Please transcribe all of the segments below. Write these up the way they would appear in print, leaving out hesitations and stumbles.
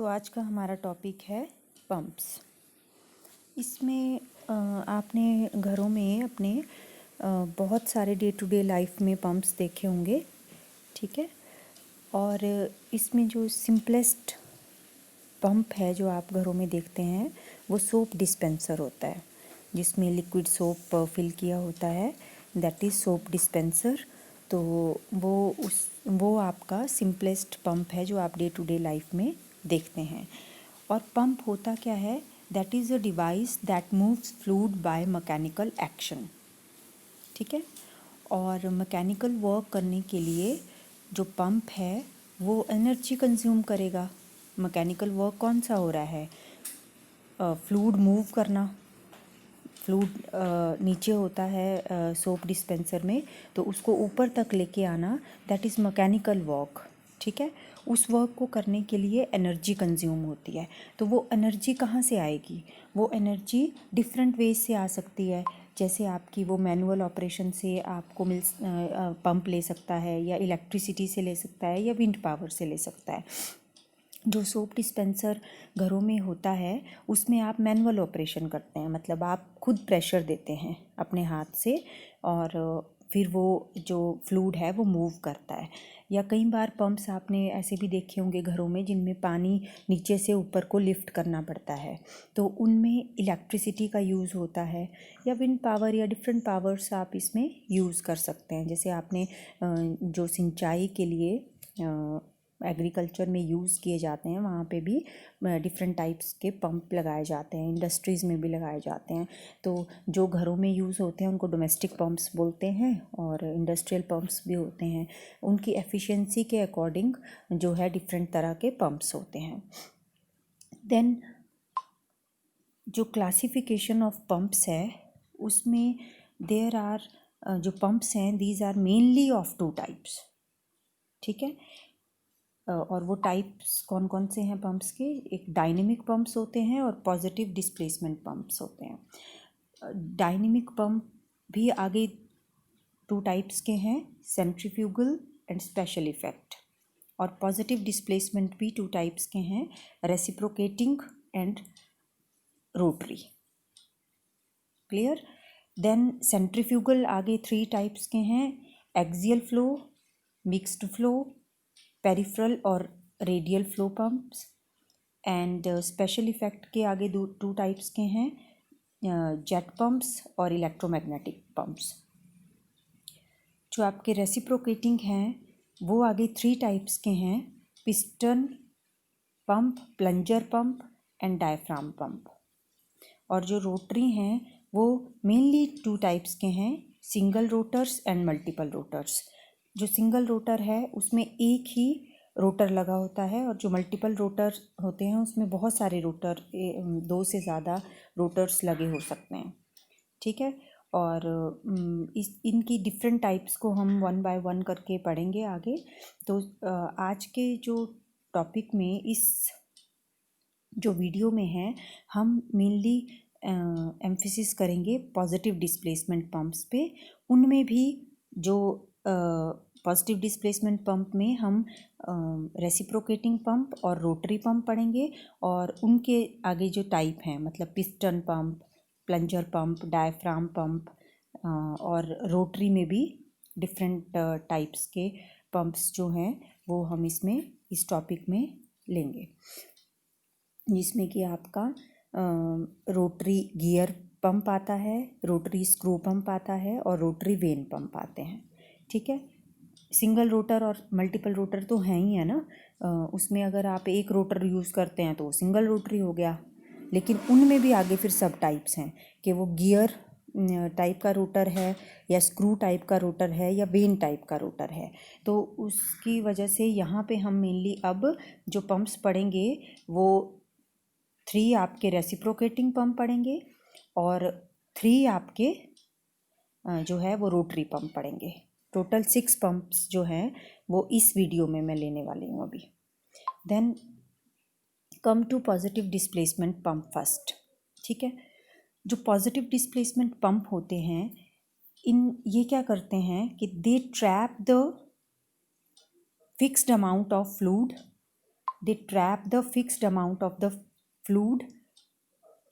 आज का हमारा टॉपिक है पंप्स। इसमें आपने घरों में अपने बहुत सारे डे टू डे लाइफ में पंप्स देखे होंगे, ठीक है। और इसमें जो सिंपलेस्ट पंप है जो आप घरों में देखते हैं वो सोप डिस्पेंसर होता है, जिसमें लिक्विड सोप फिल किया होता है, दैट इज़ सोप डिस्पेंसर। तो वो आपका सिंपलेस्ट पंप है जो आप डे टू डे लाइफ में देखते हैं। और पंप होता क्या है? That is a device that moves fluid by mechanical action, ठीक है। और मैकेनिकल वर्क करने के लिए जो पंप है वो एनर्जी कंज्यूम करेगा। मैकेनिकल वर्क कौन सा हो रहा है? फ्लूइड मूव करना। फ्लूइड नीचे होता है सोप डिस्पेंसर में, तो उसको ऊपर तक लेके आना, दैट इज़ मैकेनिकल वर्क, ठीक है। उस वर्क को करने के लिए एनर्जी कंज्यूम होती है। तो वो एनर्जी कहाँ से आएगी? वो एनर्जी डिफरेंट वेज से आ सकती है। जैसे आपकी वो मैनुअल ऑपरेशन से आपको पंप ले सकता है, या इलेक्ट्रिसिटी से ले सकता है, या विंड पावर से ले सकता है। जो सोप डिस्पेंसर घरों में होता है उसमें आप मैनुअल ऑपरेशन करते हैं, मतलब आप खुद प्रेशर देते हैं अपने हाथ से, और फिर वो जो फ्लूइड है वो मूव करता है। या कई बार पंप्स आपने ऐसे भी देखे होंगे घरों में जिनमें पानी नीचे से ऊपर को लिफ्ट करना पड़ता है, तो उनमें इलेक्ट्रिसिटी का यूज़ होता है, या विंड पावर या डिफरेंट पावर्स आप इसमें यूज़ कर सकते हैं। जैसे आपने जो सिंचाई के लिए एग्रीकल्चर में यूज़ किए जाते हैं, वहाँ पे भी डिफरेंट टाइप्स के पंप लगाए जाते हैं, इंडस्ट्रीज़ में भी लगाए जाते हैं। तो जो घरों में यूज़ होते हैं उनको डोमेस्टिक पंप्स बोलते हैं, और इंडस्ट्रियल पंप्स भी होते हैं। उनकी एफिशिएंसी के अकॉर्डिंग जो है डिफरेंट तरह के पंप्स होते हैं। देन जो क्लासिफिकेशन ऑफ पंप्स है उसमें देयर आर जो पंप्स हैं these are mainly of two types, ठीक है। और वो टाइप्स कौन कौन से हैं पंप्स के? एक डायनेमिक पंप्स होते हैं और पॉजिटिव डिस्प्लेसमेंट पंप्स होते हैं। डायनेमिक पंप भी आगे टू टाइप्स के हैं, सेंट्रीफ्यूगल एंड स्पेशल इफेक्ट। और पॉजिटिव डिस्प्लेसमेंट भी टू टाइप्स के हैं, reciprocating and rotary. Clear? Then centrifugal आगे थ्री टाइप्स के हैं, axial flow, mixed flow, peripheral और radial flow pumps. And special effect के आगे टू टाइप्स के हैं, जेट पंप्स और इलेक्ट्रोमैग्नेटिक पंप्स। जो आपके रेसिप्रोकेटिंग हैं वो आगे थ्री टाइप्स के हैं, piston pump, plunger pump and diaphragm pump. और जो रोटरी हैं वो मेनली टू टाइप्स के हैं, single rotors and multiple rotors. जो सिंगल रोटर है उसमें एक ही रोटर लगा होता है, और जो मल्टीपल रोटर होते हैं उसमें बहुत सारे रोटर, दो से ज़्यादा रोटर्स लगे हो सकते हैं, ठीक है। और इनकी डिफरेंट टाइप्स को हम वन बाय वन करके पढ़ेंगे आगे। तो आज के जो टॉपिक में, इस जो वीडियो में है, हम मेनली एम्फेसिस करेंगे पॉजिटिव डिस्प्लेसमेंट पंप्स पे। उनमें भी जो पॉजिटिव डिस्प्लेसमेंट पंप में हम रेसिप्रोकेटिंग पंप और रोटरी पंप पढ़ेंगे, और उनके आगे जो टाइप हैं, मतलब piston pump, plunger pump, diaphragm pump, और रोटरी में भी डिफरेंट टाइप्स के पंप्स जो हैं वो हम इसमें इस टॉपिक में लेंगे, जिसमें कि आपका रोटरी गियर पंप आता है, रोटरी स्क्रू पंप आता है, और रोटरी वेन पंप आते हैं, ठीक है। सिंगल रोटर और मल्टीपल रोटर तो हैं ही है ना, उसमें अगर आप एक रोटर यूज़ करते हैं तो वो सिंगल रोटरी हो गया, लेकिन उनमें भी आगे फिर सब टाइप्स हैं कि वो गियर टाइप का रोटर है, या स्क्रू टाइप का रोटर है, या वेन टाइप का रोटर है। तो उसकी वजह से यहाँ पे हम मेनली अब जो पंप्स पढ़ेंगे वो थ्री आपके रेसिप्रोकेटिंग पंप पढ़ेंगे, और थ्री आपके जो है वो रोटरी पंप पढ़ेंगे। टोटल 6 पंप्स जो हैं वो इस वीडियो में मैं लेने वाली हूँ अभी। Then come to positive displacement pump first, ठीक है। जो पॉजिटिव डिस्प्लेसमेंट पंप होते हैं, ये क्या करते हैं कि they trap the fixed amount of fluid they trap the fixed amount of the fluid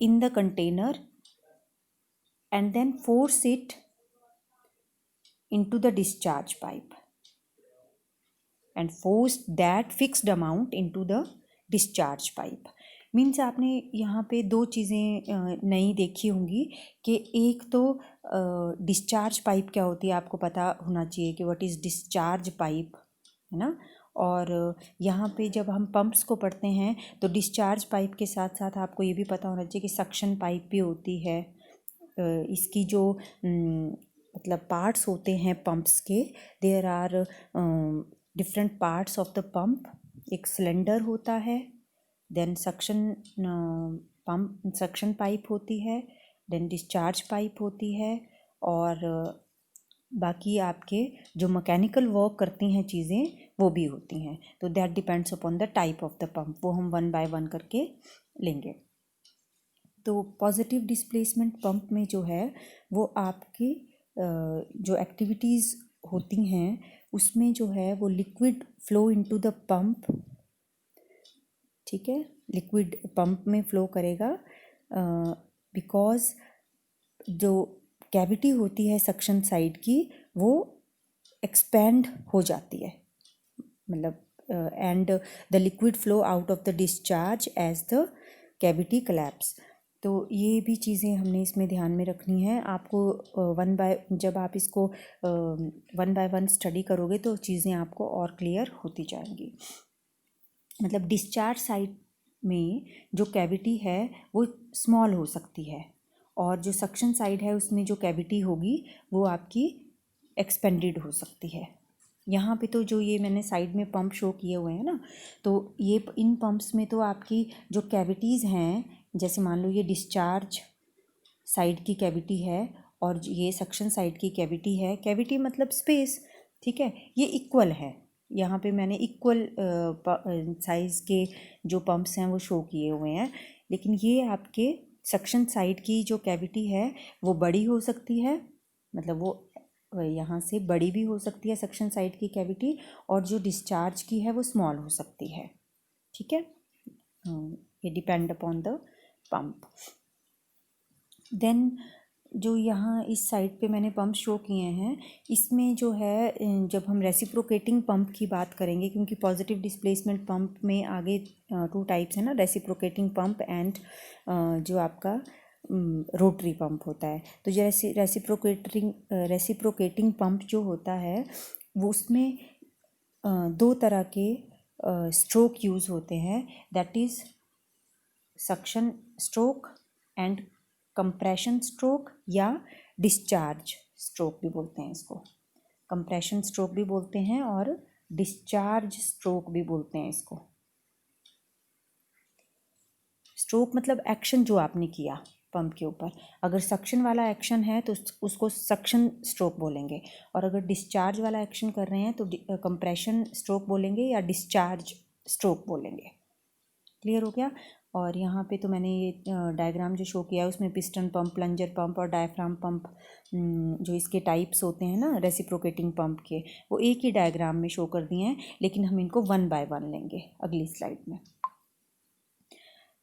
in the container and then force it into the discharge pipe and force that fixed amount into the discharge pipe. Means आपने यहाँ पे दो चीज़ें नई देखी होंगी कि एक तो डिस्चार्ज पाइप क्या होती है, आपको पता होना चाहिए कि व्हाट इज़ डिस्चार्ज पाइप, है ना। और यहाँ पे जब हम पंप्स को पढ़ते हैं तो डिस्चार्ज पाइप के साथ साथ आपको ये भी पता होना चाहिए कि सक्शन पाइप भी होती है। इसकी जो मतलब पार्ट्स होते हैं पंप्स के, there are different parts of the pump. एक सिलेंडर होता है, देन सक्शन पाइप होती है, देन डिस्चार्ज पाइप होती है, और बाकी आपके जो मैकेनिकल वर्क करती हैं चीज़ें वो भी होती हैं। तो that depends upon the type of the pump, वो हम वन बाय वन करके लेंगे। तो पॉजिटिव डिस्प्लेसमेंट पंप में जो है वो आपकी जो एक्टिविटीज़ होती हैं उसमें जो है वो liquid flow into the pump, ठीक है, लिक्विड पंप में फ़्लो करेगा बिकॉज़ जो कैविटी होती है सक्शन साइड की वो एक्सपेंड हो जाती है, मतलब and the liquid flow out of the discharge as the cavity collapse. तो ये भी चीज़ें हमने इसमें ध्यान में रखनी है। आपको जब आप इसको वन बाय वन स्टडी करोगे तो चीज़ें आपको और क्लियर होती जाएंगी। मतलब डिस्चार्ज साइड में जो कैविटी है वो स्मॉल हो सकती है और जो सक्शन साइड है उसमें जो कैविटी होगी वो आपकी एक्सपेंडेड हो सकती है। यहाँ पे तो जो ये मैंने साइड में पंप शो किए हुए हैं ना, तो ये इन पंप्स में तो आपकी जो कैविटीज़ हैं, जैसे मान लो ये डिस्चार्ज साइड की कैविटी है और ये सक्शन साइड की कैविटी है। कैविटी मतलब स्पेस, ठीक है, ये इक्वल है। यहाँ पे मैंने इक्वल साइज़ के जो पंप्स हैं वो शो किए हुए हैं, लेकिन ये आपके सक्शन साइड की जो कैविटी है वो बड़ी हो सकती है, मतलब वो यहाँ से बड़ी भी हो सकती है सक्शन साइड की कैविटी, और जो डिस्चार्ज की है वो स्मॉल हो सकती है, ठीक है। ये depend upon the pump. Then जो यहाँ इस साइड पे मैंने पंप शो किए हैं, इसमें जो है जब हम रेसिप्रोकेटिंग पंप की बात करेंगे, क्योंकि पॉजिटिव डिस्प्लेसमेंट पंप में आगे टू टाइप्स है ना, रेसिप्रोकेटिंग पंप एंड जो आपका रोटरी पंप होता है। तो जैसे रेसिप्रोकेटिंग पंप जो होता है वो उसमें दो तरह के स्ट्रोक यूज़ होते हैं, that is suction stroke and compression stroke, या डिस्चार्ज स्ट्रोक भी बोलते हैं इसको। कंप्रेशन स्ट्रोक भी बोलते हैं और डिस्चार्ज स्ट्रोक भी बोलते हैं इसको। स्ट्रोक मतलब एक्शन जो आपने किया पंप के ऊपर, अगर सक्शन वाला एक्शन है तो उसको सक्शन स्ट्रोक बोलेंगे, और अगर डिस्चार्ज वाला एक्शन कर रहे हैं तो कंप्रेशन स्ट्रोक बोलेंगे या डिस्चार्ज स्ट्रोक बोलेंगे। क्लियर हो गया। और यहाँ पे तो मैंने ये डायग्राम जो शो किया है उसमें पिस्टन पंप, प्लंजर पंप और डायफ्राम पंप जो इसके टाइप्स होते हैं ना रेसिप्रोकेटिंग पंप के, वो एक ही डायग्राम में शो कर दिए हैं, लेकिन हम इनको वन बाय वन लेंगे अगली स्लाइड में।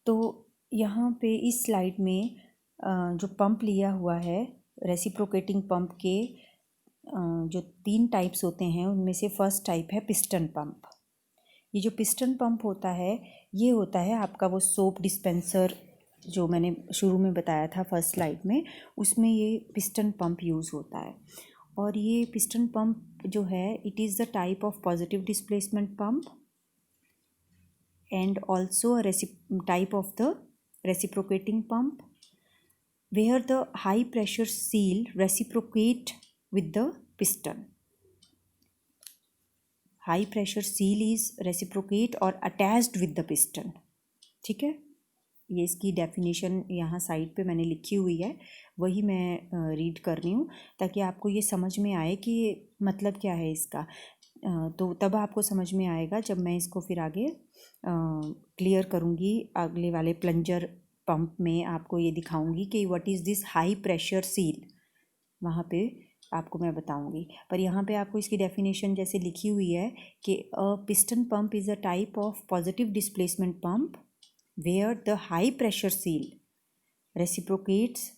तो यहाँ पे इस स्लाइड में जो पंप लिया हुआ है रेसिप्रोकेटिंग पंप के जो 3 टाइप्स होते हैं उनमें से फर्स्ट टाइप है पिस्टन पंप। ये जो पिस्टन पंप होता है ये होता है आपका वो सोप डिस्पेंसर जो मैंने शुरू में बताया था फर्स्ट स्लाइड में, उसमें ये पिस्टन पंप यूज़ होता है। और ये पिस्टन पंप जो है it is the type of positive displacement pump and also a type of the reciprocating pump where the high pressure seal reciprocate with the piston. High pressure seal is reciprocate or attached with the piston, ठीक है। ये इसकी definition यहाँ side पे मैंने लिखी हुई है, वही मैं रीड कर रही हूँ ताकि आपको ये समझ में आए कि मतलब क्या है इसका। तो तब आपको समझ में आएगा जब मैं इसको फिर आगे क्लियर करूँगी। अगले वाले प्लंजर पंप में आपको ये दिखाऊंगी कि what is this high pressure seal, वहाँ पे आपको मैं बताऊंगी, पर यहाँ पे आपको इसकी डेफिनेशन जैसे लिखी हुई है कि a piston pump is a type of positive displacement pump where the high pressure seal reciprocates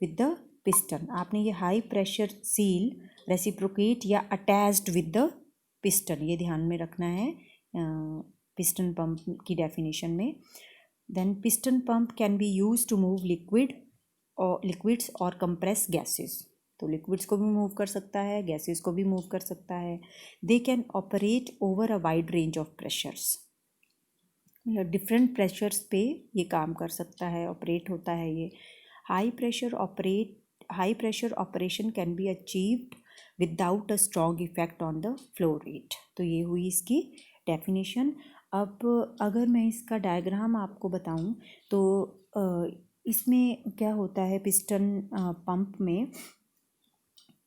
with the piston. आपने ये हाई प्रेशर सील रेसिप्रोकेट या अटैच्ड विद द पिस्टन, ये ध्यान में रखना है पिस्टन पंप की डेफिनेशन में। Then piston pump can be use to move liquids और कंप्रेस गैसेस। तो लिक्विड्स को भी मूव कर सकता है, गैसेस को भी मूव कर सकता है। They can operate over a wide range of pressures, different pressures पे ये काम कर सकता है, ऑपरेट होता है ये। High pressure operation can be achieved without a strong effect on the flow rate. तो ये हुई इसकी डेफिनेशन। अब अगर मैं इसका डायग्राम आपको बताऊं तो इसमें क्या होता है पिस्टन पंप में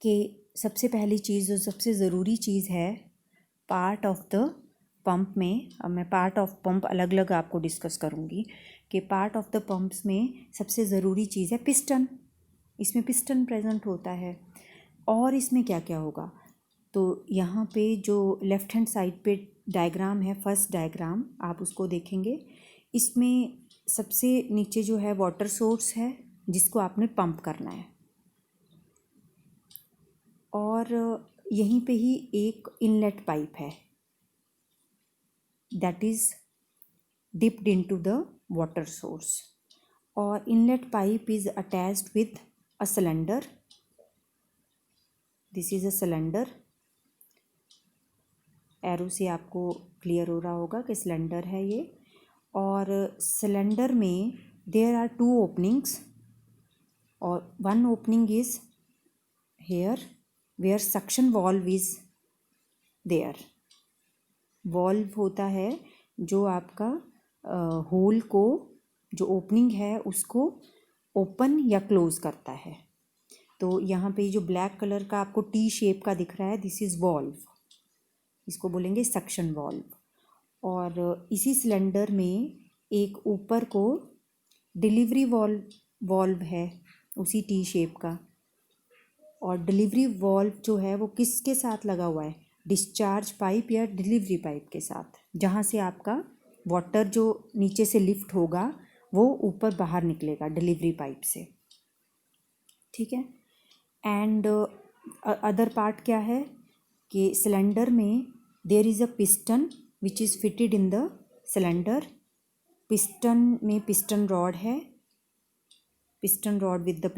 कि सबसे पहली चीज़ जो सबसे ज़रूरी चीज़ है पार्ट ऑफ द पंप में, अब मैं पार्ट ऑफ पंप अलग अलग आपको डिस्कस करूँगी कि पार्ट ऑफ द पंप्स में सबसे ज़रूरी चीज़ है पिस्टन। इसमें पिस्टन प्रेजेंट होता है। और इसमें क्या क्या होगा, तो यहाँ पे जो लेफ़्ट हैंड साइड पे डायग्राम है, फर्स्ट डायग्राम आप उसको देखेंगे। इसमें सबसे नीचे जो है वाटर सोर्स है जिसको आपने पंप करना है, और यहीं पे ही एक इनलेट पाइप है that is dipped into the water source, और inlet pipe is attached with a cylinder. This is a cylinder. Arrow से आपको क्लियर हो रहा होगा कि सिलेंडर है ये। और सिलेंडर में देयर आर टू ओपनिंग्स, और one opening is here where suction valve is there. Valve होता है जो आपका होल को, जो ओपनिंग है उसको ओपन या क्लोज करता है। तो यहाँ पे जो ब्लैक कलर का आपको टी शेप का दिख रहा है, दिस इज़ वॉल्व, इसको बोलेंगे सक्शन वॉल्व। और इसी सिलेंडर में एक ऊपर को डिलीवरी वॉल्व है उसी टी शेप का, और डिलीवरी वॉल्व जो है वो किसके साथ लगा हुआ है, डिस्चार्ज पाइप या डिलीवरी पाइप के साथ, जहाँ से आपका वाटर जो नीचे से लिफ्ट होगा वो ऊपर बाहर निकलेगा डिलीवरी पाइप से, ठीक है। एंड अदर पार्ट क्या है कि सिलेंडर में there is a piston which is fitted in the cylinder. Piston में पिस्टन रॉड है, piston rod with the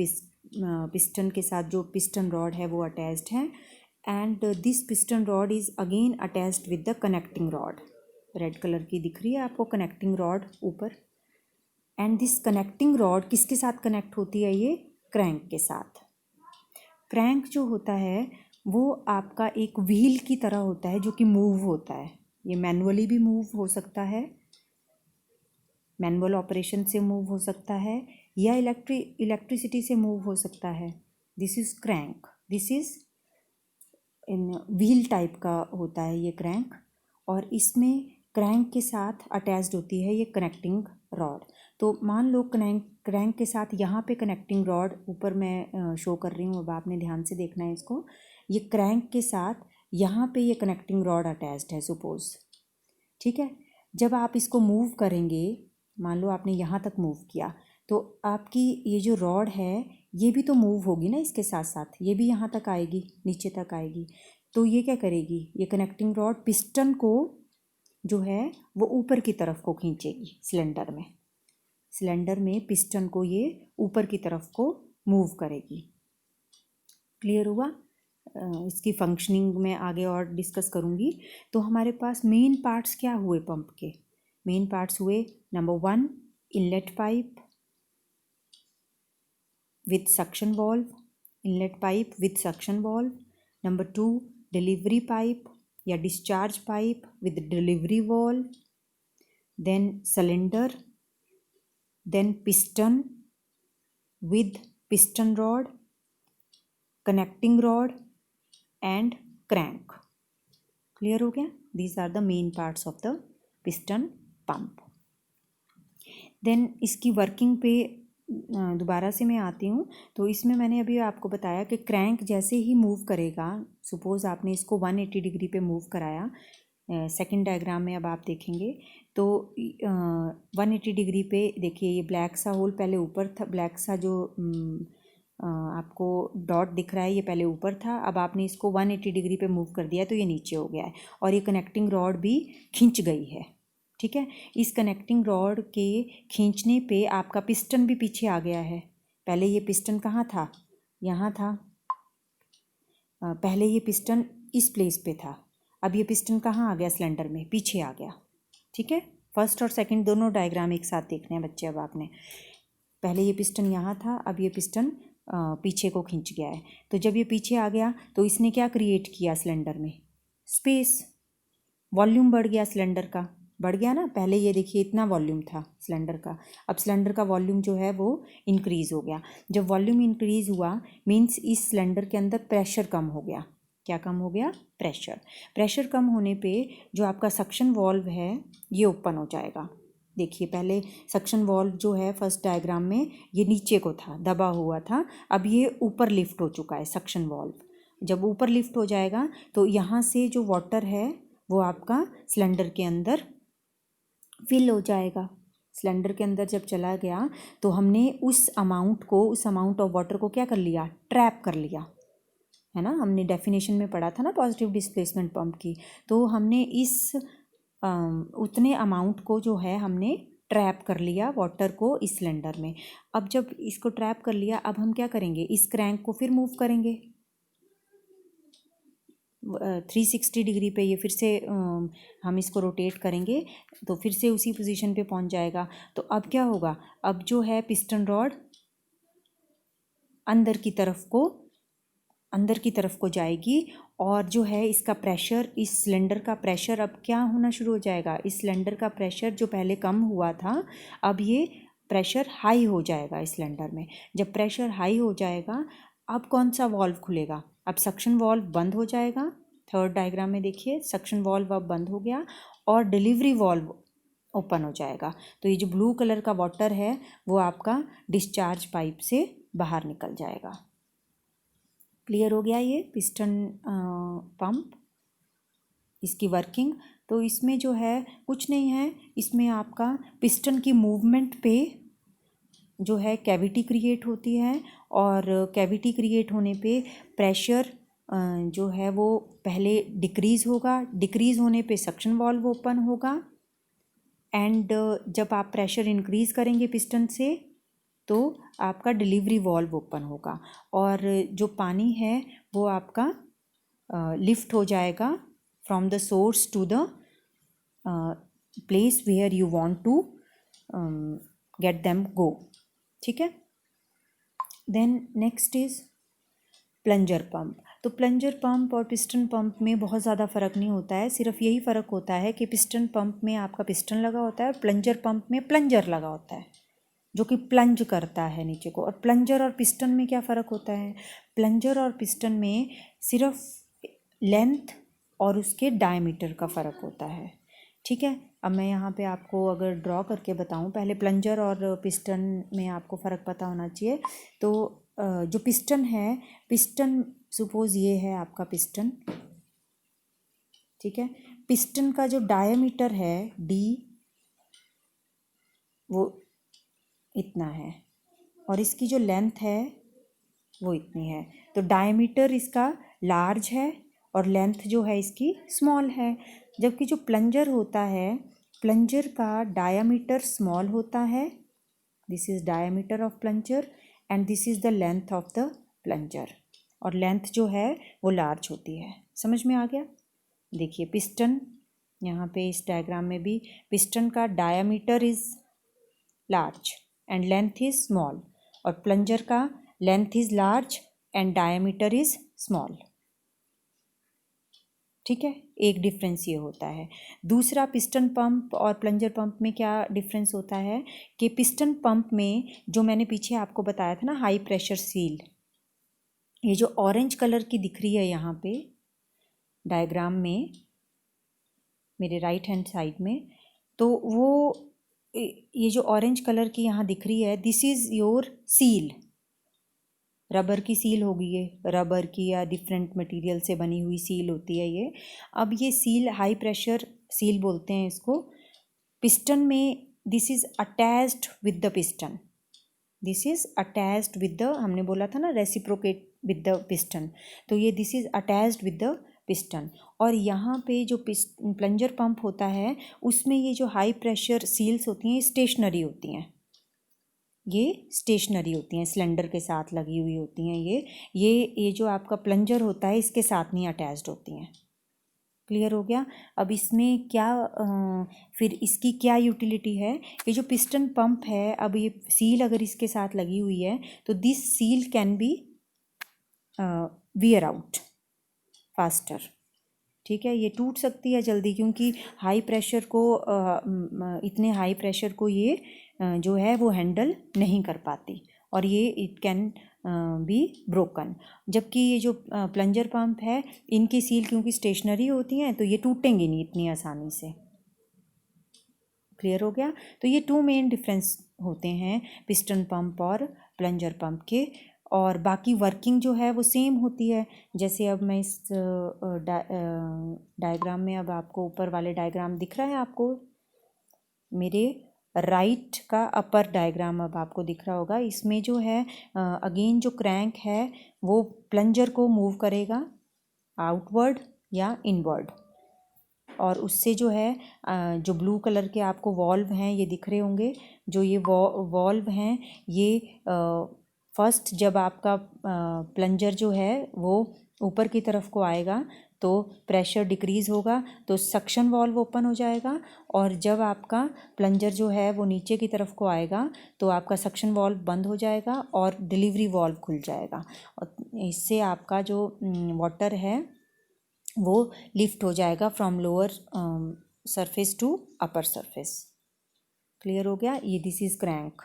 piston के साथ जो पिस्टन रॉड है वो अटैच्ड है। And this piston rod is again attached with the connecting rod. Red colour की दिख रही है आपको कनेक्टिंग रॉड ऊपर। एंड दिस कनेक्टिंग रॉड किसके साथ कनेक्ट होती है, ये क्रैंक के साथ। क्रैंक जो होता है वो आपका एक व्हील की तरह होता है जो कि मूव होता है। ये मैनुअली भी मूव हो सकता है, मैनुअल ऑपरेशन से मूव हो सकता है, या इलेक्ट्रिसिटी से मूव हो सकता है। This is crank, this is in wheel type का होता है ये क्रैंक, और इसमें क्रैंक के साथ अटैच्ड होती है ये कनेक्टिंग रॉड। तो मान लो क्रैंक के साथ यहाँ पे कनेक्टिंग रॉड ऊपर मैं शो कर रही हूँ, अब आपने ध्यान से देखना है इसको। ये क्रैंक के साथ यहाँ पे ये कनेक्टिंग रॉड अटैच्ड है सपोज, ठीक है। जब आप इसको मूव करेंगे, मान लो आपने यहाँ तक मूव किया, तो आपकी ये जो रॉड है ये भी तो मूव होगी ना इसके साथ साथ, ये भी यहाँ तक आएगी, नीचे तक आएगी। तो ये क्या करेगी, ये कनेक्टिंग रॉड पिस्टन को जो है वो ऊपर की तरफ को खींचेगी सिलेंडर में पिस्टन को ये ऊपर की तरफ को मूव करेगी। क्लियर हुआ? इसकी फंक्शनिंग में आगे और डिस्कस करूँगी। तो हमारे पास मेन पार्ट्स क्या हुए पंप के, मेन पार्ट्स हुए number 1 inlet pipe with suction valve, inlet pipe with suction valve. Number 2 delivery pipe या discharge pipe with delivery valve. Then cylinder, then piston with piston rod, connecting rod and crank. Clear हो गया? These are the main parts of the piston pump. Then इसकी working पे दोबारा से मैं आती हूँ। तो इसमें मैंने अभी आपको बताया कि क्रैंक जैसे ही मूव करेगा, सपोज़ आपने इसको 180 डिग्री पे मूव कराया, सेकंड डायग्राम में अब आप देखेंगे तो 180 डिग्री पे देखिए ये ब्लैक सा होल पहले ऊपर था, ब्लैक सा जो आपको डॉट दिख रहा है ये पहले ऊपर था, अब आपने इसको 180 डिग्री पे मूव कर दिया तो ये नीचे हो गया है और ये कनेक्टिंग रॉड भी खिंच गई है। ठीक है, इस कनेक्टिंग रॉड के खींचने पे आपका पिस्टन भी पीछे आ गया है। पहले ये पिस्टन कहाँ था, यहाँ था, पहले ये पिस्टन इस प्लेस पे था, अब ये पिस्टन कहाँ आ गया, सिलेंडर में पीछे आ गया। ठीक है, फर्स्ट और सेकंड दोनों डायग्राम एक साथ देखने हैं बच्चे। अब आपने पहले ये पिस्टन यहाँ था, अब ये पिस्टन पीछे को खींच गया है। तो जब ये पीछे आ गया तो इसने क्या क्रिएट किया, सिलेंडर में स्पेस, वॉल्यूम बढ़ गया, सिलेंडर का बढ़ गया ना। पहले ये देखिए इतना वॉल्यूम था सिलेंडर का, अब सिलेंडर का वॉल्यूम जो है वो इंक्रीज़ हो गया। जब वॉल्यूम इंक्रीज़ हुआ मीन्स इस सिलेंडर के अंदर प्रेशर कम हो गया। क्या कम हो गया, प्रेशर। प्रेशर कम होने पे जो आपका सक्शन वॉल्व है ये ओपन हो जाएगा। देखिए पहले सक्शन वॉल्व जो है फर्स्ट डायग्राम में ये नीचे को था, दबा हुआ था, अब ये ऊपर लिफ्ट हो चुका है सक्शन वॉल्व। जब ऊपर लिफ्ट हो जाएगा तो यहाँ से जो वाटर है वो आपका सिलेंडर के अंदर फिल हो जाएगा। सिलेंडर के अंदर जब चला गया तो हमने उस अमाउंट ऑफ वाटर को क्या कर लिया, ट्रैप कर लिया, है ना। हमने डेफिनेशन में पढ़ा था ना पॉजिटिव डिस्प्लेसमेंट पंप की, तो हमने इस उतने अमाउंट को जो है हमने ट्रैप कर लिया वाटर को इस सिलेंडर में। अब जब इसको ट्रैप कर लिया, अब हम क्या करेंगे, इस क्रैंक को फिर मूव करेंगे 360 डिग्री पे, ये फिर से हम इसको रोटेट करेंगे तो फिर से उसी पोजीशन पे पहुंच जाएगा। तो अब क्या होगा, अब जो है पिस्टन रॉड अंदर की तरफ को जाएगी और जो है इसका प्रेशर, इस सिलेंडर का प्रेशर अब क्या होना शुरू हो जाएगा, इस सिलेंडर का प्रेशर जो पहले कम हुआ था अब ये प्रेशर हाई हो जाएगा इस सिलेंडर में। जब प्रेशर हाई हो जाएगा अब कौन सा वॉल्व खुलेगा, अब सक्शन वॉल्व बंद हो जाएगा। थर्ड डायग्राम में देखिए सक्शन वॉल्व अब बंद हो गया और डिलीवरी वॉल्व ओपन हो जाएगा। तो ये जो ब्लू कलर का वाटर है वो आपका डिस्चार्ज पाइप से बाहर निकल जाएगा। क्लियर हो गया ये पिस्टन पंप, इसकी वर्किंग। तो इसमें जो है कुछ नहीं है, इसमें आपका पिस्टन की मूवमेंट पे जो है कैविटी क्रिएट होती है और कैविटी क्रिएट होने पे प्रेशर जो है वो पहले डिक्रीज़ होगा, डिक्रीज़ होने पे सक्शन वाल्व ओपन होगा एंड जब आप प्रेशर इंक्रीज़ करेंगे पिस्टन से तो आपका डिलीवरी वाल्व ओपन होगा और जो पानी है वो आपका लिफ्ट हो जाएगा from the source to the place where you want to get them go. ठीक है, then next is plunger pump. तो प्लंजर पंप और पिस्टन पंप में बहुत ज़्यादा फ़र्क नहीं होता है, सिर्फ यही फ़र्क होता है कि पिस्टन पंप में आपका पिस्टन लगा होता है और प्लंजर पंप में प्लंजर लगा होता है जो कि प्लंज करता है नीचे को। और प्लंजर और पिस्टन में क्या फ़र्क होता है, प्लंजर और पिस्टन में सिर्फ लेंथ और उसके डायमीटर का फ़र्क होता है। ठीक है, अब मैं यहाँ पे आपको अगर ड्रॉ करके बताऊँ, पहले प्लंजर और पिस्टन में आपको फ़र्क पता होना चाहिए। तो जो पिस्टन है, पिस्टन सपोज़ ये है आपका पिस्टन, ठीक है, पिस्टन का जो डायमीटर है डी वो इतना है और इसकी जो लेंथ है वो इतनी है। तो डायमीटर इसका लार्ज है और लेंथ जो है इसकी स्मॉल है। जबकि जो प्लंजर होता है, प्लंजर का डायमीटर स्मॉल होता है, this is diameter of plunger and this is the length of the plunger, और लेंथ जो है वो लार्ज होती है। समझ में आ गया। देखिए पिस्टन, यहाँ पे इस डायग्राम में भी पिस्टन का diameter is large and length is small और प्लंजर का length is large and diameter is small. ठीक है, एक डिफरेंस ये होता है। दूसरा, पिस्टन पंप और प्लंजर पंप में क्या डिफरेंस होता है कि पिस्टन पंप में जो मैंने पीछे आपको बताया था ना हाई प्रेशर सील, ये जो ऑरेंज कलर की दिख रही है यहाँ पे डायग्राम में मेरे राइट हैंड साइड में, तो वो ये जो ऑरेंज कलर की यहाँ दिख रही है, this is your seal. Rubber की सील होगी, ये रबर की या डिफरेंट मटेरियल से बनी हुई सील होती है ये। अब ये सील हाई प्रेशर सील बोलते हैं इसको। पिस्टन में this is attached with the piston, this is attached with the, हमने बोला था ना रेसिप्रोकेट विद द पिस्टन, तो ये this is attached with the piston. और यहाँ पे जो प्लंजर पंप होता है उसमें ये जो हाई प्रेशर सील्स होती हैं स्टेशनरी होती हैं, ये स्टेशनरी होती हैं, सिलेंडर के साथ लगी हुई होती हैं। ये जो आपका प्लंजर होता है इसके साथ नहीं अटैच्ड होती हैं। क्लियर हो गया। अब इसमें क्या फिर इसकी क्या यूटिलिटी है। ये जो पिस्टन पंप है, अब ये सील अगर इसके साथ लगी हुई है तो this seal can be wear out faster. ठीक है, ये टूट सकती है जल्दी क्योंकि हाई प्रेशर को इतने हाई प्रेशर को ये जो है वो हैंडल नहीं कर पाती और ये इट कैन बी ब्रोकन। जबकि ये जो प्लंजर पंप है इनकी सील क्योंकि स्टेशनरी होती हैं तो ये टूटेंगी नहीं इतनी आसानी से। क्लियर हो गया। तो ये टू मेन डिफरेंस होते हैं पिस्टन पंप और प्लंजर पंप के, और बाकी वर्किंग जो है वो सेम होती है। जैसे अब मैं इस डायग्राम में, अब आपको ऊपर वाले डायग्राम दिख रहा है, आपको मेरे राइट का अपर डायग्राम अब आपको दिख रहा होगा। इसमें जो है अगेन जो क्रैंक है वो प्लंजर को मूव करेगा आउटवर्ड या इनवर्ड, और उससे जो है जो ब्लू कलर के आपको वॉल्व हैं ये दिख रहे होंगे, जो ये वॉल्व हैं ये फर्स्ट जब आपका प्लंजर जो है वो ऊपर की तरफ को आएगा तो प्रेशर डिक्रीज़ होगा तो सक्शन वॉल्व ओपन हो जाएगा, और जब आपका प्लंजर जो है वो नीचे की तरफ को आएगा तो आपका सक्शन वॉल्व बंद हो जाएगा और डिलीवरी वॉल्व खुल जाएगा। और इससे आपका जो वाटर है वो लिफ्ट हो जाएगा from lower surface to upper surface. Clear हो गया। ये this is crank,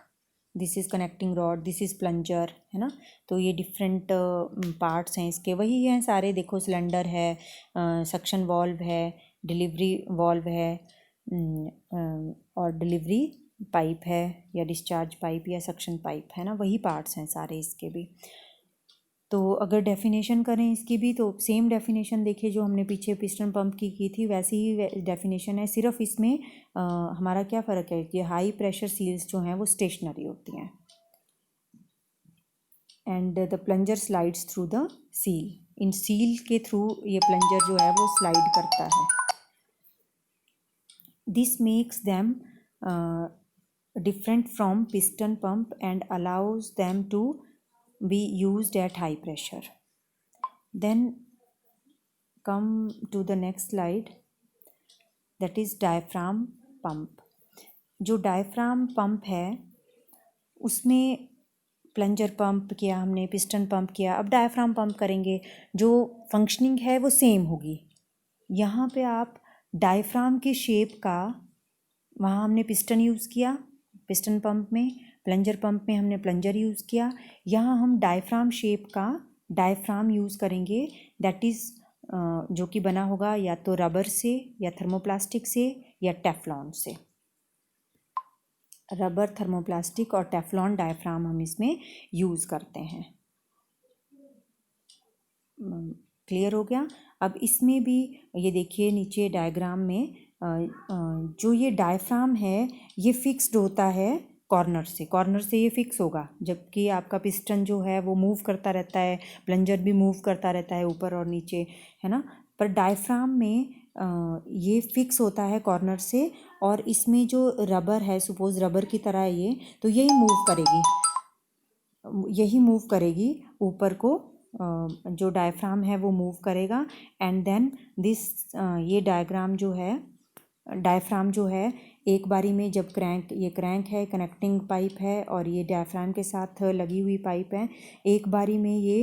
this is connecting rod, this is plunger, है ना। तो ये डिफरेंट पार्ट्स हैं इसके, वही हैं सारे। देखो सिलेंडर है, सक्शन वॉल्व है, डिलीवरी वॉल्व है, और डिलीवरी पाइप है या डिस्चार्ज पाइप या सक्शन पाइप, है ना, वही पार्ट्स हैं सारे इसके भी। तो अगर डेफिनेशन करें इसकी भी तो सेम डेफिनेशन देखिए जो हमने पीछे पिस्टन पंप की थी वैसी ही डेफिनेशन है, सिर्फ इसमें हमारा क्या फ़र्क है कि हाई प्रेशर सील्स जो हैं वो स्टेशनरी होती हैं and the plunger slides through the seal. इन सील के थ्रू ये प्लंजर जो है वो स्लाइड करता है। This makes them different from piston pump and allows them to be used at high pressure. Then come to the next slide, that is diaphragm pump. जो diaphragm pump है उसमें plunger pump किया हमने, piston pump किया, अब diaphragm pump करेंगे, जो functioning है वो सेम होगी। यहाँ पे आप डायफ्राम की शेप का, वहाँ हमने पिस्टन यूज़ किया पिस्टन पंप में, प्लंजर पंप में हमने प्लंजर यूज़ किया, यहाँ हम डायफ्राम शेप का डायफ्राम यूज़ करेंगे, दैट इज़ जो कि बना होगा या तो रबर से या थर्मोप्लास्टिक से या टेफ्लॉन से। रबर, थर्मोप्लास्टिक और टेफ्लॉन डायफ्राम हम इसमें यूज़ करते हैं। क्लियर हो गया। अब इसमें भी ये देखिए नीचे डायग्राम में जो ये डायफ्राम है ये फिक्स्ड होता है कॉर्नर से ये फिक्स होगा, जबकि आपका पिस्टन जो है वो मूव करता रहता है, प्लंजर भी मूव करता रहता है ऊपर और नीचे, है ना। पर डायफ्राम में ये फिक्स होता है कॉर्नर से, और इसमें जो रबर है, सपोज रबर की तरह है ये, तो यही मूव करेगी ऊपर को, जो डायफ्राम है वो मूव करेगा। एंड देन दिस ये डायफ्राम जो है एक बारी में जब ये क्रैंक है, कनेक्टिंग पाइप है, और ये डायफ्राम के साथ लगी हुई पाइप है, एक बारी में ये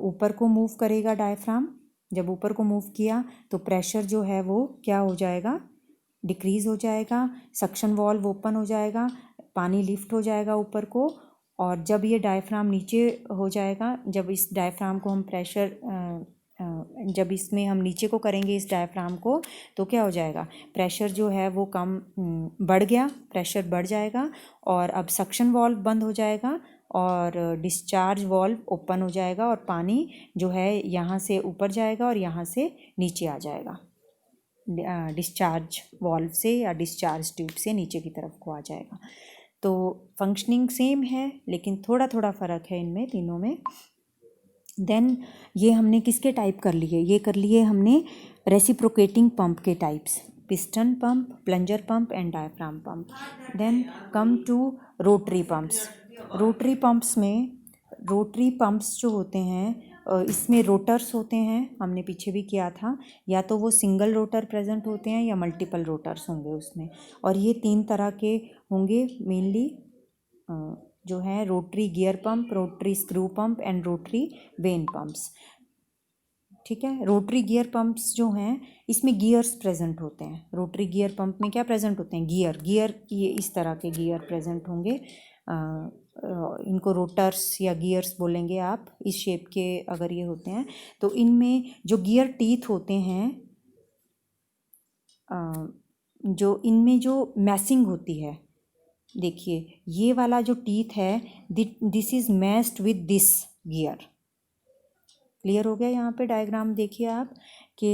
ऊपर को मूव करेगा डायफ्राम। जब ऊपर को मूव किया तो प्रेशर जो है वो क्या हो जाएगा, डिक्रीज़ हो जाएगा, सक्शन वॉल्व ओपन हो जाएगा, पानी लिफ्ट हो जाएगा ऊपर को। और जब ये डायफ्राम नीचे हो जाएगा, जब इस डायफ्राम को हम प्रेशर जब इसमें हम नीचे को करेंगे इस डायफ्राम को, तो क्या हो जाएगा, प्रेशर जो है वो कम बढ़ गया, प्रेशर बढ़ जाएगा और अब सक्शन वाल्व बंद हो जाएगा और डिस्चार्ज वाल्व ओपन हो जाएगा और पानी जो है यहाँ से ऊपर जाएगा और यहाँ से नीचे आ जाएगा, डिस्चार्ज वाल्व से या डिस्चार्ज ट्यूब से नीचे की तरफ को आ जाएगा। तो फंक्शनिंग सेम है लेकिन थोड़ा थोड़ा फ़र्क है इनमें तीनों में। देन ये हमने किसके टाइप कर लिए, ये कर लिए हमने रेसिप्रोकेटिंग पंप के types, piston pump, plunger pump and diaphragm pump. Then come to rotary pumps. Rotary pumps में, रोटरी पंप्स जो होते हैं इसमें रोटर्स होते हैं, हमने पीछे भी किया था, या तो वो सिंगल रोटर प्रेजेंट होते हैं या मल्टीपल रोटर्स होंगे उसमें, और ये 3 तरह के होंगे मेनली, जो है rotary gear pump, rotary screw pump and rotary vane pumps. ठीक है, रोटरी गियर पंप्स जो हैं इसमें गियर्स प्रेजेंट होते हैं। रोटरी गियर पंप में क्या प्रेजेंट होते हैं, गियर ये इस तरह के गियर प्रेजेंट होंगे, इनको रोटर्स या गियर्स बोलेंगे आप, इस शेप के अगर ये होते हैं। तो इनमें जो गियर टीथ होते हैं, जो इनमें जो मैसिंग होती है, देखिए ये वाला जो टीथ है this is messed with this gear. Clear हो गया यहाँ पे डायग्राम देखिए आप कि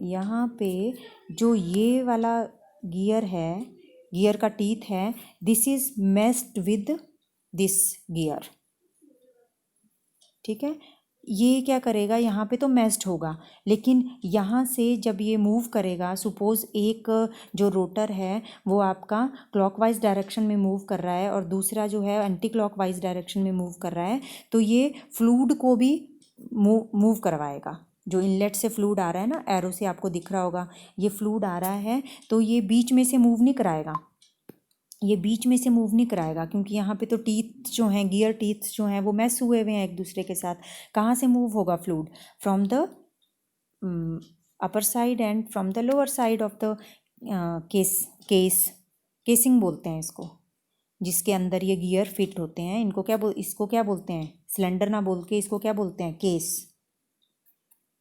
यहाँ पे जो ये वाला गियर है, गियर का टीथ है, this is messed with this gear. ठीक है, ये क्या करेगा, यहाँ पे तो मैस्ड होगा, लेकिन यहाँ से जब ये मूव करेगा, सपोज़ एक जो रोटर है वो आपका क्लॉकवाइज डायरेक्शन में मूव कर रहा है और दूसरा जो है एंटी क्लॉकवाइज डायरेक्शन में मूव कर रहा है, तो ये फ्लूइड को भी मूव करवाएगा। जो इनलेट से फ्लूइड आ रहा है ना, एरो से आपको दिख रहा होगा, ये फ्लूइड आ रहा है, तो ये बीच में से मूव नहीं कराएगा, ये बीच में से मूव नहीं कराएगा, क्योंकि यहाँ पे तो टीथ जो हैं, गियर टीथ जो हैं वो मैस हुए हुए हैं एक दूसरे के साथ। कहाँ से मूव होगा fluid, from the upper side and from the lower side of the casing बोलते हैं इसको, जिसके अंदर ये गियर फिट होते हैं। इनको इसको क्या बोलते हैं, सिलेंडर ना बोल के इसको क्या बोलते हैं, केस।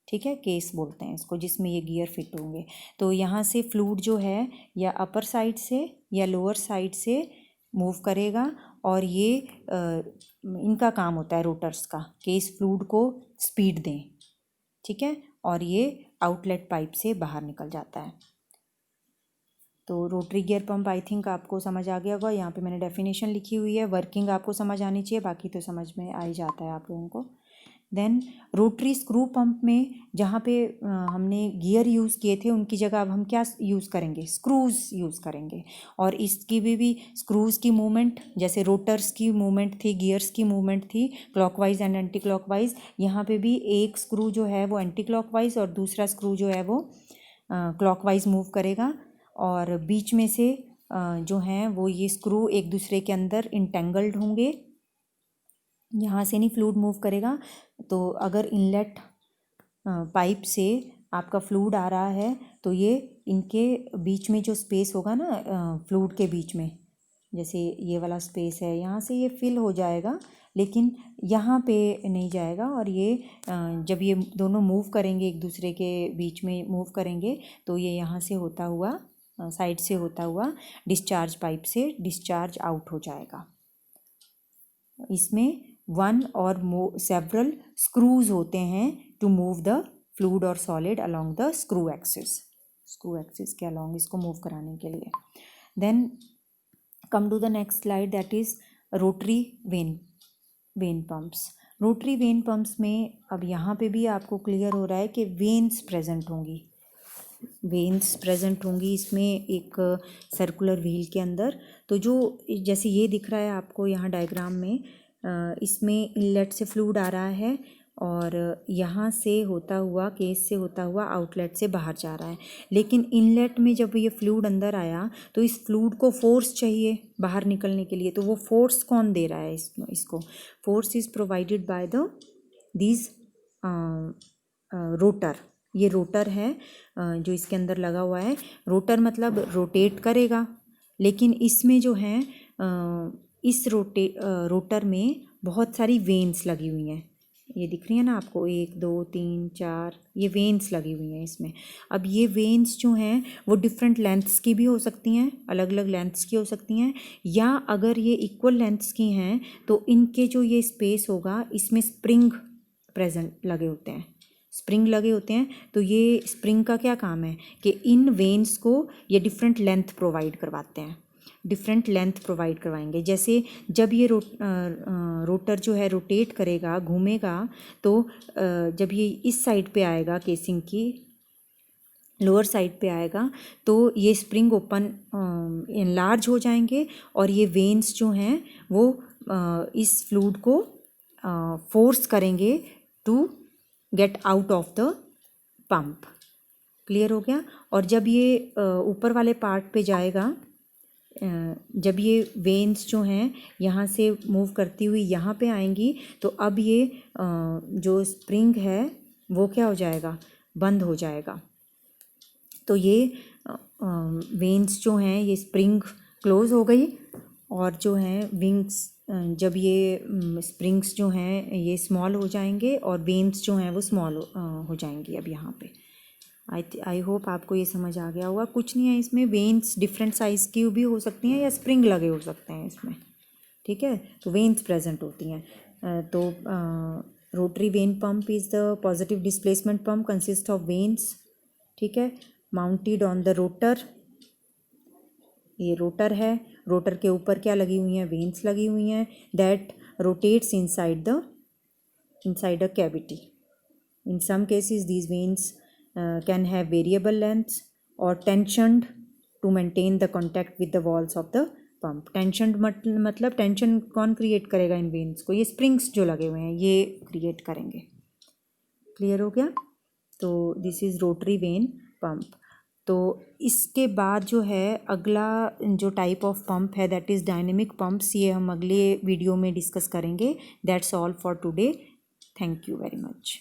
ठीक है, केस बोलते हैं इसको, जिसमें ये गियर फिट होंगे। तो यहाँ से फ्लूइड जो है या अपर साइड से या लोअर साइड से मूव करेगा, और ये इनका काम होता है रोटर्स का कि इस फ्लूइड को स्पीड दें। ठीक है, और ये आउटलेट पाइप से बाहर निकल जाता है। तो rotary gear pump I think आपको समझ आ गया होगा। यहाँ पे मैंने डेफिनेशन लिखी हुई है, वर्किंग आपको समझ आनी चाहिए, बाकी तो समझ में आ ही जाता है आप लोगों को। देन रोटरी स्क्रू पंप में जहाँ पे हमने गियर यूज़ किए थे उनकी जगह अब हम क्या यूज़ करेंगे, स्क्रूज़ यूज़ करेंगे। और इसकी भी स्क्रूज़ की मूवमेंट, जैसे रोटर्स की मूवमेंट थी, गियर्स की मूवमेंट थी क्लॉकवाइज एंड एंटी क्लॉकवाइज, यहाँ पे भी एक स्क्रू जो है वो एंटी क्लॉकवाइज और दूसरा स्क्रू जो है वो क्लॉकवाइज मूव करेगा, और बीच में से जो हैं वो ये स्क्रू एक दूसरे के अंदर इंटेंगल्ड होंगे, यहाँ से नहीं फ्लूइड मूव करेगा। तो अगर इनलेट पाइप से आपका फ्लूइड आ रहा है तो ये इनके बीच में जो स्पेस होगा ना फ्लूइड के बीच में, जैसे ये वाला स्पेस है, यहाँ से ये फिल हो जाएगा, लेकिन यहाँ पे नहीं जाएगा, और ये जब ये दोनों मूव करेंगे एक दूसरे के बीच में मूव करेंगे, तो ये यहाँ से होता हुआ साइड से होता हुआ डिस्चार्ज पाइप से डिस्चार्ज आउट हो जाएगा। इसमें 1 और सेवरल स्क्रूज होते हैं टू मूव द फ्लूइड और solid along the screw axis के अलोंग इसको मूव कराने के लिए। Then come to the next slide, that is rotary vane pumps. Rotary vane pumps में अब यहाँ पे भी आपको क्लियर हो रहा है कि वेन्स प्रेजेंट होंगी इसमें एक सर्कुलर व्हील के अंदर। तो जो जैसे ये दिख रहा है आपको यहाँ डायग्राम में, इसमें इनलेट से फ्लूइड आ रहा है और यहाँ से होता हुआ, केस से होता हुआ आउटलेट से बाहर जा रहा है। लेकिन इनलेट में जब ये फ्लूइड अंदर आया तो इस फ्लूइड को फोर्स चाहिए बाहर निकलने के लिए, तो वो फोर्स कौन दे रहा है इसको, force is provided by these rotor. ये रोटर है जो इसके अंदर लगा हुआ है। रोटर मतलब रोटेट करेगा, लेकिन इसमें जो है इस रोटर में बहुत सारी वेन्स लगी हुई हैं। ये दिख रही है ना आपको, 1 2 3 4 ये वेन्स लगी हुई हैं इसमें। अब ये वेन्स जो हैं वो डिफरेंट लेंथ्स की भी हो सकती हैं, अलग अलग लेंथ्स की हो सकती हैं, या अगर ये इक्वल लेंथ्स की हैं तो इनके जो ये स्पेस होगा इसमें स्प्रिंग प्रेजेंट लगे होते हैं, स्प्रिंग लगे होते हैं। तो ये स्प्रिंग का क्या काम है कि इन वेन्स को ये डिफरेंट लेंथ प्रोवाइड करवाते हैं, डिफरेंट लेंथ प्रोवाइड करवाएंगे। जैसे जब ये रोटर जो है रोटेट करेगा, घूमेगा, तो जब ये इस साइड पे आएगा, केसिंग की लोअर साइड पे आएगा, तो ये स्प्रिंग ओपन इनलार्ज हो जाएंगे और ये वेन्स जो हैं वो इस फ्लूइड को फोर्स करेंगे to get out of the pump. Clear हो गया। और जब ये ऊपर वाले पार्ट पे जाएगा, जब ये वेन्स जो हैं यहाँ से मूव करती हुई यहाँ पे आएंगी, तो अब ये जो स्प्रिंग है वो क्या हो जाएगा, बंद हो जाएगा। तो ये वेन्स जो हैं ये स्प्रिंग क्लोज हो गई, और जो हैं विंग्स, जब ये स्प्रिंग्स जो हैं ये स्मॉल हो जाएंगे और वेन्स जो हैं वो स्मॉल हो जाएंगी। अब यहाँ पे आई होप आपको ये समझ आ गया होगा। कुछ नहीं है इसमें, वेन्स डिफरेंट साइज़ की भी हो सकती हैं या स्प्रिंग लगे हो सकते हैं इसमें, ठीक है। तो वेन्स प्रेजेंट होती हैं। तो rotary when pump is the positive displacement pump consist of veins, ठीक है, माउंटेड ऑन द रोटर। ये रोटर है, रोटर के ऊपर क्या लगी हुई हैं, वेन्स लगी हुई हैं, that rotates inside a cavity. In some cases these veins can have variable lengths or tensioned to maintain the contact with the walls of the pump। tensioned मतलब टेंशन कौन क्रिएट करेगा इन वेन्स को, ये springs जो लगे हुए हैं ये क्रिएट करेंगे। क्लियर हो गया। तो this is rotary when pump. तो इसके बाद जो है अगला जो टाइप ऑफ पंप है दैट इज़ डायनेमिक पंप्स, ये हम अगले वीडियो में डिस्कस करेंगे। That's all for today. Thank you very much.